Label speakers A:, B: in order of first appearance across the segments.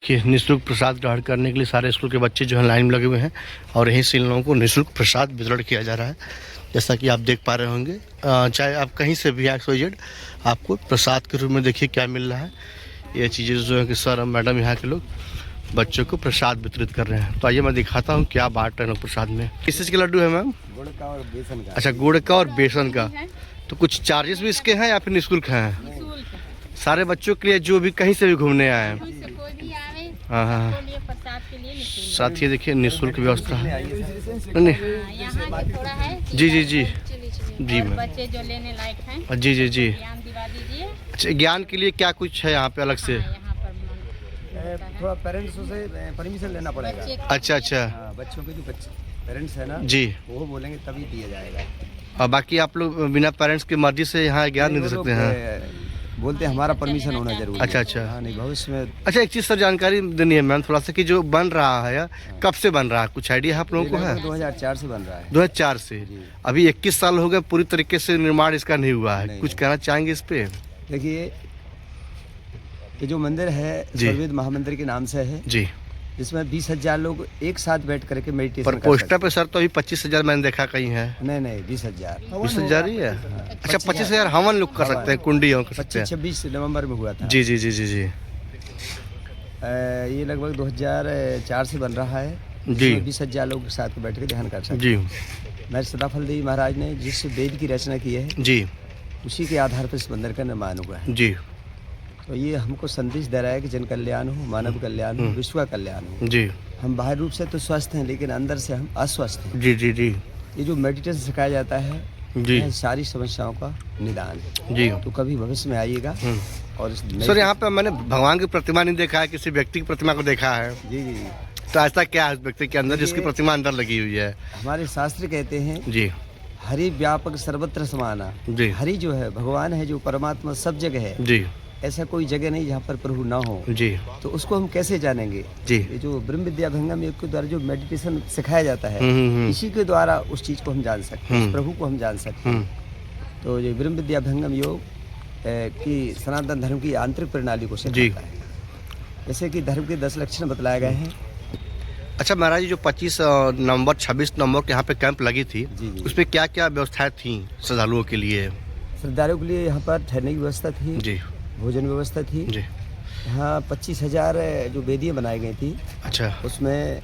A: कि निःशुल्क प्रसाद ग्रहण करने के लिए सारे स्कूल के बच्चे जो हैं लाइन में लगे हुए हैं और यहीं से इन लोगों को निःशुल्क प्रसाद वितरण किया जा रहा है। जैसा कि आप देख पा रहे होंगे, चाहे आप कहीं से भी XYZ, आपको प्रसाद के रूप में देखिए क्या मिल रहा है। ये चीज़ें जो है कि सर और मैडम यहाँ के लोग बच्चों को प्रसाद वितरित कर रहे हैं। तो आइए मैं दिखाता हूँ क्या बांट रहे हैं लोग प्रसाद में। किस चीज़ के लड्डू है मैम?
B: गुड़ का और बेसन का।
A: अच्छा, गुड़ का और बेसन का। तो कुछ चार्जेस भी इसके हैं या फिर निःशुल्क हैं? सारे बच्चों के लिए जो भी कहीं से भी घूमने आए हैं। हाँ हाँ, साथ ही देखिए निःशुल्क व्यवस्था है। नहीं, जी जी जी जी मैम,
C: बच्चे जो लेने लायक हैं,
A: जी जी जी।
C: ज्ञान दिवा दीजिए।
A: अच्छा, ज्ञान के लिए क्या कुछ है यहाँ पे अलग से?
C: यहाँ पर
B: थोड़ा पेरेंट्स से परमिशन लेना पड़ेगा।
A: अच्छा अच्छा
B: हाँ, बच्चों के जो बच्चे पेरेंट्स है ना
A: जी,
B: वो बोलेंगे तभी दिया जाएगा।
A: और बाकी आप लोग बिना पेरेंट्स की मर्जी से यहाँ ज्ञान नहीं दे सकते हैं?
B: बोलते हैं हमारा परमिशन होना जरूरी है।
A: अच्छा अच्छा।
B: हाँ, नहीं भविष्य में।
A: अच्छा, एक चीज़ सर जानकारी देनी है मैम थोड़ा सा, कि जो बन रहा है कब से बन रहा है, कुछ आइडिया है आप लोगों को है?
B: 2004 से बन रहा है।
A: 2004 से। अभी 21 साल हो गए, पूरी तरीके से निर्माण इसका नहीं हुआ है।
B: नहीं,
A: कुछ कहना चाहेंगे इस पे?
B: देखिए, ये जो मंदिर है सर्ववेद महामंदिर के नाम से है
A: जी,
B: जिसमें 20,000 लोग एक साथ बैठ करके मेडिटेशन
A: पर पोस्टर पे सर तो अभी 25,000 मैंने देखा कहीं है।
B: नहीं 20,000।
A: 20,000 ही है? अच्छा, 25,000 हवन लोग कर सकते हैं, कुंडी कर सकते हैं।
B: 26 नवंबर में हुआ था।
A: जी जी जी जी जी
B: ये लगभग 2004 से बन रहा है
A: जी
B: 20,000 लोग साथ में बैठ के ध्यान कर सकते
A: जी
B: हैं। महर्षि सदाफल देवी महाराज ने जिस वेद की रचना की है
A: जी
B: उसी के आधार पर इस मंदिर का निर्माण हुआ है।
A: जी
B: तो ये हमको संदेश दे रहा है कि जन कल्याण हो, मानव कल्याण हो, विश्व का कल्याण हो।
A: जी
B: हम बाहर रूप से तो स्वस्थ हैं लेकिन अंदर से हम अस्वस्थ हैं।
A: जी जी जी
B: ये जो मेडिटेशन सिखाया जाता है
A: जी
B: यह सारी समस्याओं का निदान है।
A: जी।
B: तो कभी भविष्य में आइएगा। और
A: सर यहाँ पे मैंने भगवान की प्रतिमा नहीं देखा है, किसी व्यक्ति की प्रतिमा को देखा है।
B: जी जी।
A: तो ऐसा क्या है उस व्यक्ति के अंदर जिसकी प्रतिमा अंदर लगी हुई है?
B: हमारे शास्त्र कहते हैं
A: जी
B: हरि व्यापक सर्वत्र समाना।
A: जी
B: हरि जो है भगवान है, जो परमात्मा सब जगह है।
A: जी
B: ऐसा कोई जगह नहीं जहाँ पर प्रभु ना हो।
A: जी
B: तो उसको हम कैसे जानेंगे?
A: जी।
B: ये जो ब्रह्म विद्या भंगम योग के द्वारा जो मेडिटेशन सिखाया जाता है इसी के द्वारा उस चीज को हम जान सकते हैं, उस प्रभु को हम जान सकते हैं। तो ये ब्रह्म विद्या भंगम योग की सनातन धर्म की आंतरिक प्रणाली को सिखाता है। जैसे कि धर्म के 10 लक्षण बतलाए गए हैं।
A: अच्छा महाराज जी, जो 25 नवंबर 26 नवंबर के यहाँ पे कैंप लगी थी, उसमें क्या क्या व्यवस्थाएं थी श्रद्धालुओं के लिए?
B: श्रद्धालुओं के लिए यहाँ पर ठहरने की व्यवस्था थी जी, भोजन व्यवस्था थी जी। यहाँ 25,000 जो वेदियाँ बनाई गई थी। अच्छा। उसमें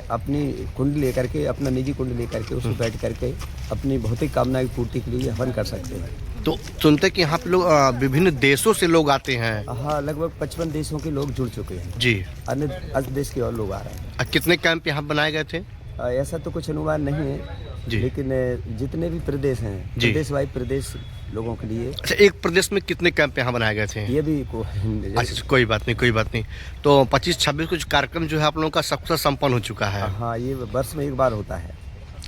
B: अपनी कुंड लेकर के, अपना निजी कुंड लेकर के उसमें बैठ करके अपनी भौतिक कामना की पूर्ति के लिए हवन कर सकते हैं।
A: तो सुनते कि यहाँ पे लोग विभिन्न देशों से लोग आते हैं।
B: हाँ, लगभग 55 देशों के लोग जुड़ चुके हैं जी। अन्य देश के और लोग आ रहे हैं।
A: कितने कैंप यहाँ बनाए गए थे?
B: ऐसा तो कुछ अनुमान नहीं है जी, लेकिन जितने भी प्रदेश हैं प्रदेश वाइज प्रदेश लोगों के लिए।
A: अच्छा, एक प्रदेश में कितने कैंप यहाँ बनाए गए थे?
B: ये भी
A: अच्छा, कोई बात नहीं। तो 25-26 कुछ कार्यक्रम जो है आप लोगों का सबसे संपन्न हो चुका है?
B: हाँ, ये वर्ष में एक बार होता है।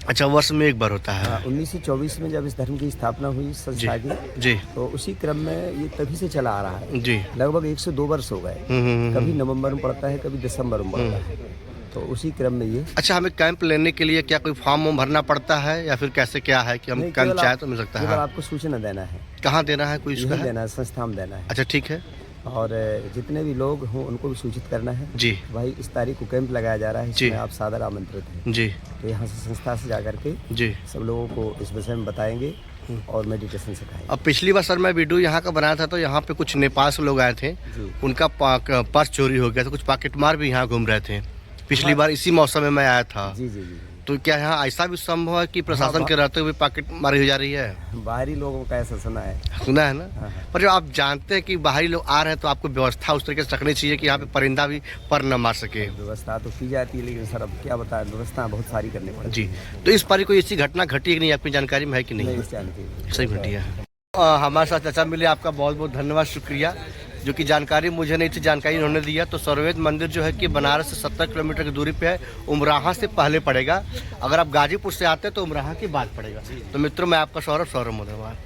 A: अच्छा, वर्ष में एक बार होता है।
B: 1924 में जब इस धर्म की स्थापना हुई संस्था की जी, तो उसी क्रम में ये तभी से चला आ रहा है जी। लगभग 102 वर्ष हो गए। कभी नवंबर में पड़ता है, कभी दिसंबर में पड़ता है, तो उसी क्रम में ये। अच्छा, हमें कैंप लेने के लिए क्या कोई फॉर्म भरना पड़ता है या फिर कैसे क्या है कि हम कैंप चाहे तो मिल सकता है? आपको सूचना देना है। कहाँ देना है? कोई देना है, संस्था में देना है। अच्छा, ठीक है। और जितने भी लोग हों उनको भी सूचित करना है जी। भाई इस तारीख को कैंप लगाया जा रहा है, इसमें आप सादर आमंत्रित हैं जी। तो यहाँ से संस्था से जा करके जी सब लोगों को इस विषय में बताएंगे और मेडिटेशन सिखाएंगे। अब पिछली बार सर मैं वीडियो यहाँ का बनाया था तो यहाँ पे कुछ नेपाल से लोग आए थे, उनका पर्स चोरी हो गया था, कुछ पॉकेटमार भी यहाँ घूम रहे थे। पिछली बार इसी मौसम में मैं आया था जी जी जी। तो क्या यहाँ ऐसा भी संभव है कि प्रशासन के रहते हुए पॉकेट मारी हो जा रही है? बाहरी लोगों का ऐसा सुना है ना। पर जो आप जानते हैं कि बाहरी लोग आ रहे हैं तो आपको व्यवस्था उस तरीके से रखनी चाहिए कि यहाँ पे परिंदा भी पर न मार सके। व्यवस्था तो की जाती है लेकिन सर अब क्या बताएं, व्यवस्था बहुत सारी करनी पड़ती है जी। तो इस बार कोई ऐसी घटना घटी है कि नहीं, आपकी जानकारी में है कि नहीं? सही घटी है। हमारे साथ चाचा मिले, आपका बहुत बहुत धन्यवाद, शुक्रिया। जो कि जानकारी मुझे नहीं थी, जानकारी इन्होंने दिया। तो सर्ववेद मंदिर जो है कि बनारस से 70 किलोमीटर की दूरी पे है, उमराहा से पहले पड़ेगा। अगर आप गाजीपुर से आते हैं तो उमराहा की बात पड़ेगा। तो मित्रों, मैं आपका सौरभ मोदरवार।